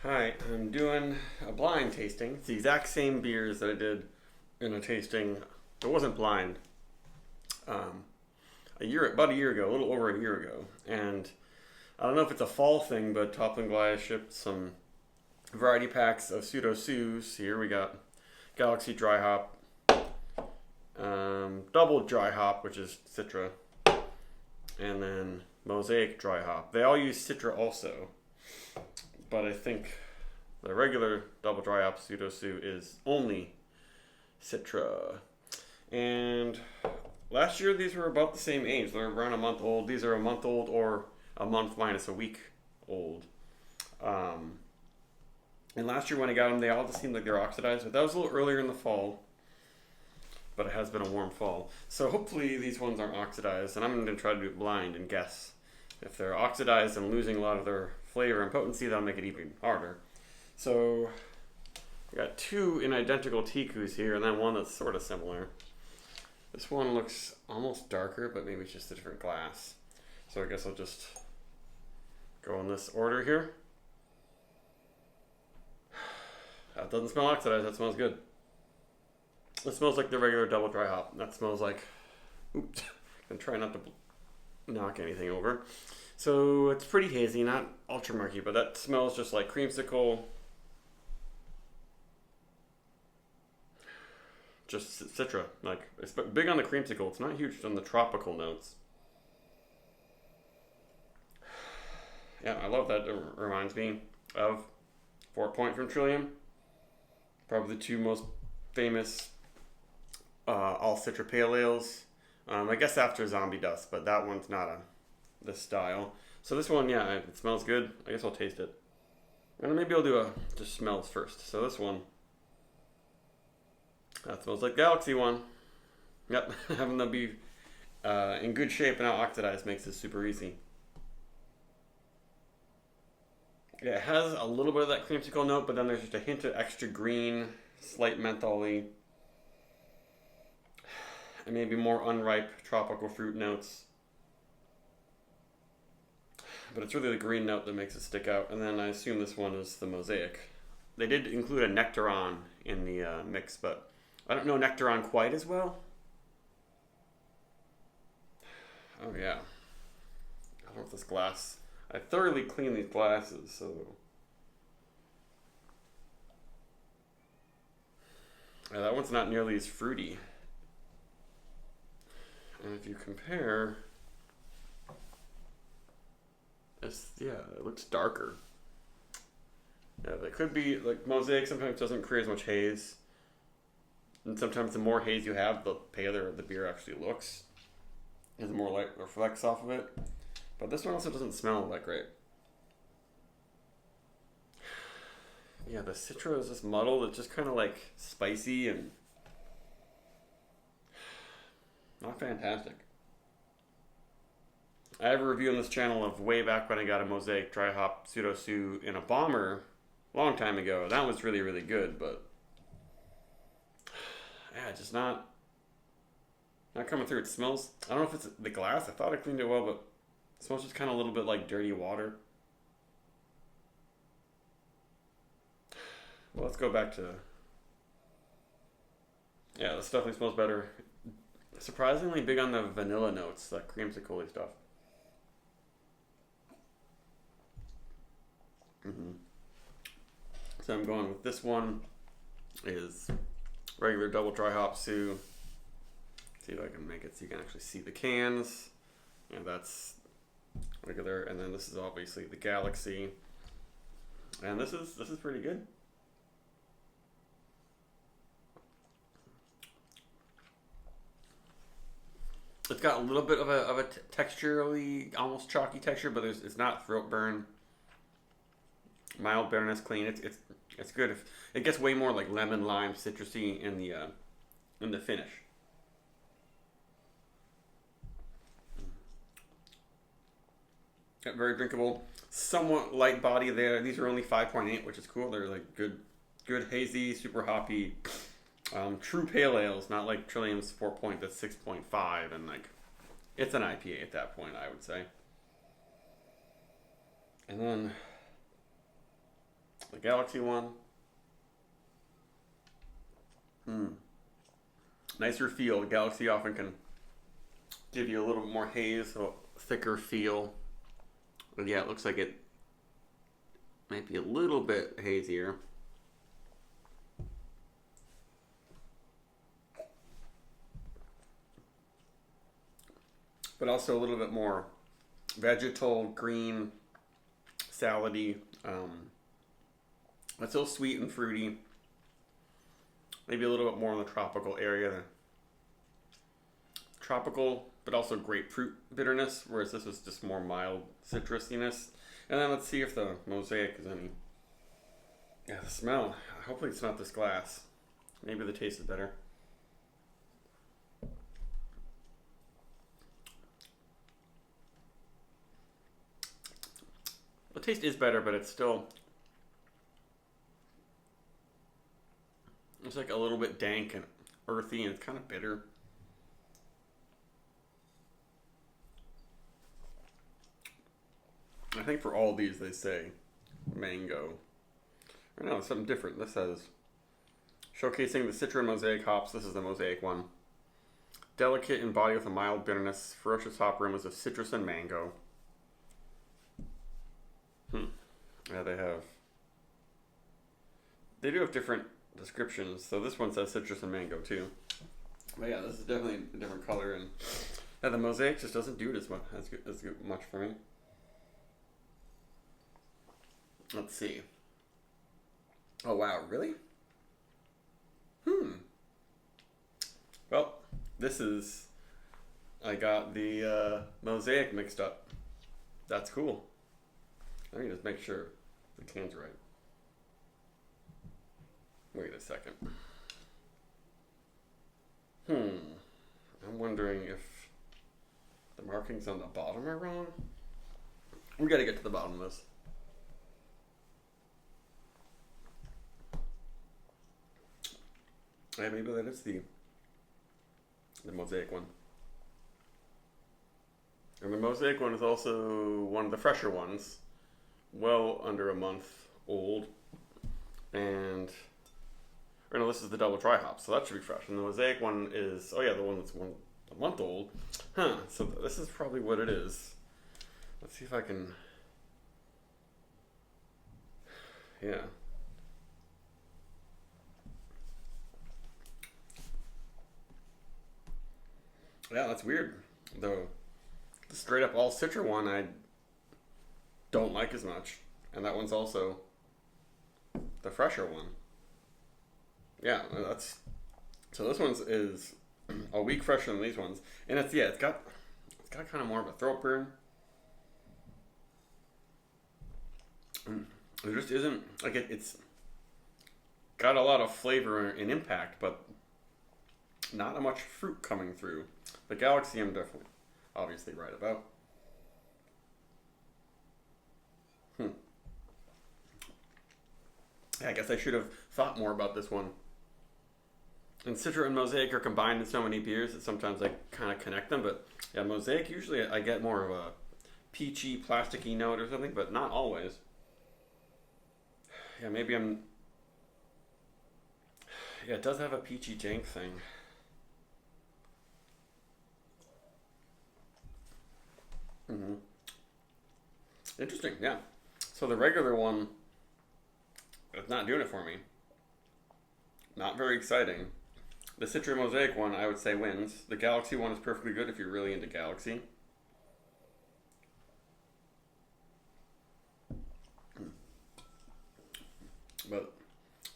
Hi, I'm doing a blind tasting. It's the exact same beers that I did in a tasting. It wasn't blind. Um, about a year ago, a little over a year ago, and I don't know if it's a fall thing, but Toppling Goliath shipped some variety packs of Pseudo. Here we got Galaxy Dry Hop, Double Dry Hop, which is Citra, and then Mosaic Dry Hop. They all use Citra also, but I think the regular double dry hop Pseudo is only Citra. And last year these were about the same age. They're around a month old. These are a month old or a month minus a week old. And last year when I got them, they all just seemed like they're oxidized, but that was a little earlier in the fall. But it has been a warm fall. So hopefully these ones aren't oxidized, and I'm going to try to do it blind and guess. If they're oxidized and losing a lot of their flavor and potency, that'll make it even harder. So I got two in identical Tikus here, and then one that's sort of similar. This one looks almost darker, but maybe it's just a different glass. So I guess I'll just go in this order here. That doesn't smell oxidized. That smells good. It smells like the regular double dry hop. That smells like... Oops. I'm trying not to knock anything over. So it's pretty hazy, not ultra murky, but that smells just like creamsicle. Just Citra. Like, it's big on the creamsicle. It's not huge on the tropical notes. Yeah, I love that. It reminds me of 4 Point from Trillium. Probably the two most famous all Citra Pale Ales. I guess after Zombie Dust, but that one's not this style. So this one, yeah, it smells good. I guess I'll taste it. And maybe I'll do just smells first. So this one, that smells like Galaxy one. Yep, having them be in good shape and not oxidized makes this super easy. Yeah, it has a little bit of that creamsicle note, but then there's just a hint of extra green, slight mentholy, and maybe more unripe tropical fruit notes. But it's really the green note that makes it stick out. And then I assume this one is the Mosaic. They did include a Nectaron in the mix, but I don't know Nectaron quite as well. Oh yeah. I don't know if this glass... I thoroughly clean these glasses, so... Yeah, that one's not nearly as fruity. And if you compare... it looks darker. Yeah, that could be, like, Mosaic sometimes doesn't create as much haze. And sometimes the more haze you have, the paler the beer actually looks. And the more light reflects off of it. But this one also doesn't smell that great. Yeah, the Citra is just muddled. It's just kind of like spicy and not fantastic. I have a review on this channel of way back when I got a Mosaic Dry Hop Pseudo in a bomber a long time ago. That was really, really good, but yeah, just not coming through. It smells, I don't know if it's the glass. I thought I cleaned it well, but it smells just kind of a little bit like dirty water. Well, let's go back to... Yeah, this definitely smells better. Surprisingly big on the vanilla notes, that creamsicle-y stuff. So I'm going with this one is regular double dry hop Sioux. See if I can make it so you can actually see the cans. And that's regular, and then this is obviously the Galaxy. And this is pretty good. It's got a little bit of a texturally, almost chalky texture, but it's not throat burn. Mild bitterness, clean. It's good. It gets way more like lemon, lime, citrusy in the finish. Very drinkable. Somewhat light body there. These are only 5.8, which is cool. They're like good hazy, super hoppy. True pale ales, not like Trillium's 4 Point that's 6.5, and like it's an IPA at that point, I would say. And then the Galaxy one. Nicer feel. The Galaxy often can give you a little more haze, a thicker feel. But yeah, it looks like it might be a little bit hazier. But also a little bit more vegetal, green, salady. It's still sweet and fruity. Maybe a little bit more in the tropical area. Tropical, but also grapefruit bitterness, whereas this was just more mild citrusiness. And then let's see if the Mosaic is any. Yeah, the smell. Hopefully it's not this glass. Maybe the taste is better. The taste is better, but it's still. It's like a little bit dank and earthy, and it's kind of bitter. I think for all these they say mango. Or no, it's something different. This says showcasing the Citra and Mosaic hops. This is the Mosaic one. Delicate in body with a mild bitterness. Ferocious hop aromas of citrus and mango. Yeah, they do have different descriptions. So this one says citrus and mango too. But yeah, this is definitely a different color, and yeah, the Mosaic just doesn't do it as much for me. Let's see. Oh wow, really? Well, I got the Mosaic mixed up. That's cool. Let me just make sure the can's right. Wait a second. I'm wondering if the markings on the bottom are wrong. We gotta get to the bottom of this. Yeah, maybe that is the Mosaic one. And the Mosaic one is also one of the fresher ones. Well under a month old. And or no, this is the double dry hop, so that should be fresh. And the Mosaic one is the one that's a month old. So this is probably what it is. Let's see if I can. Yeah. Yeah, that's weird. The straight up all Citra one I don't like as much. And that one's also the fresher one. Yeah, so this one's is a week fresher than these ones. And it's got kind of more of a throat burn. There just isn't like it's got a lot of flavor and impact, but not much fruit coming through. The Galaxy I'm definitely obviously right about. Yeah, I guess I should have thought more about this one. And Citra and Mosaic are combined in so many beers that sometimes I kind of connect them. But yeah, Mosaic usually I get more of a peachy, plasticky note or something, but not always. Yeah, maybe I'm. Yeah, it does have a peachy jank thing. Interesting, yeah. So the regular one, it's not doing it for me. Not very exciting. The Citra Mosaic one, I would say, wins. The Galaxy one is perfectly good if you're really into Galaxy. But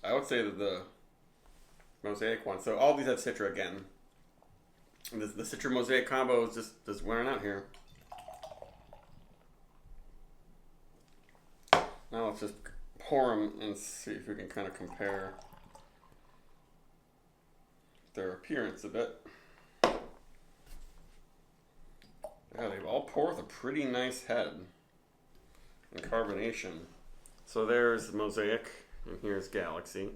I would say that the Mosaic one, so all these have Citra again. And the Citra Mosaic combo is just wearing out here. Now let's just pour them and see if we can kind of compare their appearance a bit. Yeah, they all pour with a pretty nice head and carbonation. So there's Mosaic, and here's Galaxy.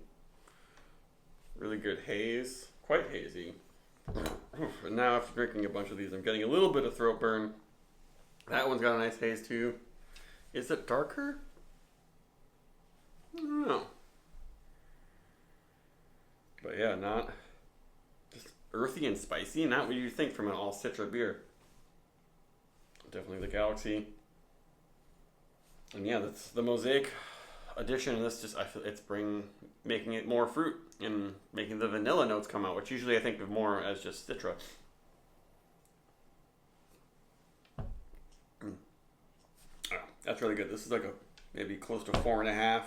Really good haze, quite hazy. And now after drinking a bunch of these, I'm getting a little bit of throat burn. That one's got a nice haze too. Is it darker? I don't Yeah, not just earthy and spicy. Not what you think from an all Citra beer. Definitely the Galaxy. And yeah, that's the Mosaic addition. And this just, I feel it's making it more fruit and making the vanilla notes come out, which usually I think of more as just Citra. That's really good. This is like maybe close to 4.5,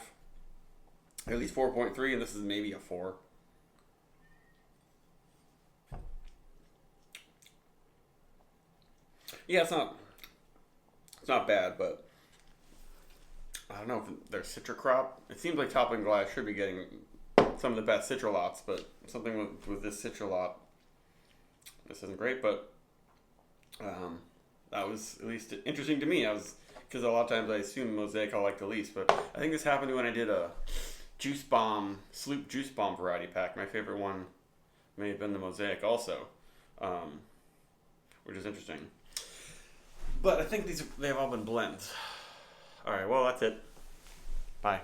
at least 4.3, and this is maybe a 4. Yeah, it's not bad, but I don't know if their Citra crop. It seems like Toppling Goliath should be getting some of the best Citra lots, but something with this Citra lot, this isn't great. But that was at least interesting to me. Because a lot of times I assume Mosaic I like the least, but I think this happened when I did a Sloop Juice Bomb variety pack. My favorite one may have been the Mosaic also, which is interesting. But I think they've all been blends. All right, well, that's it. Bye.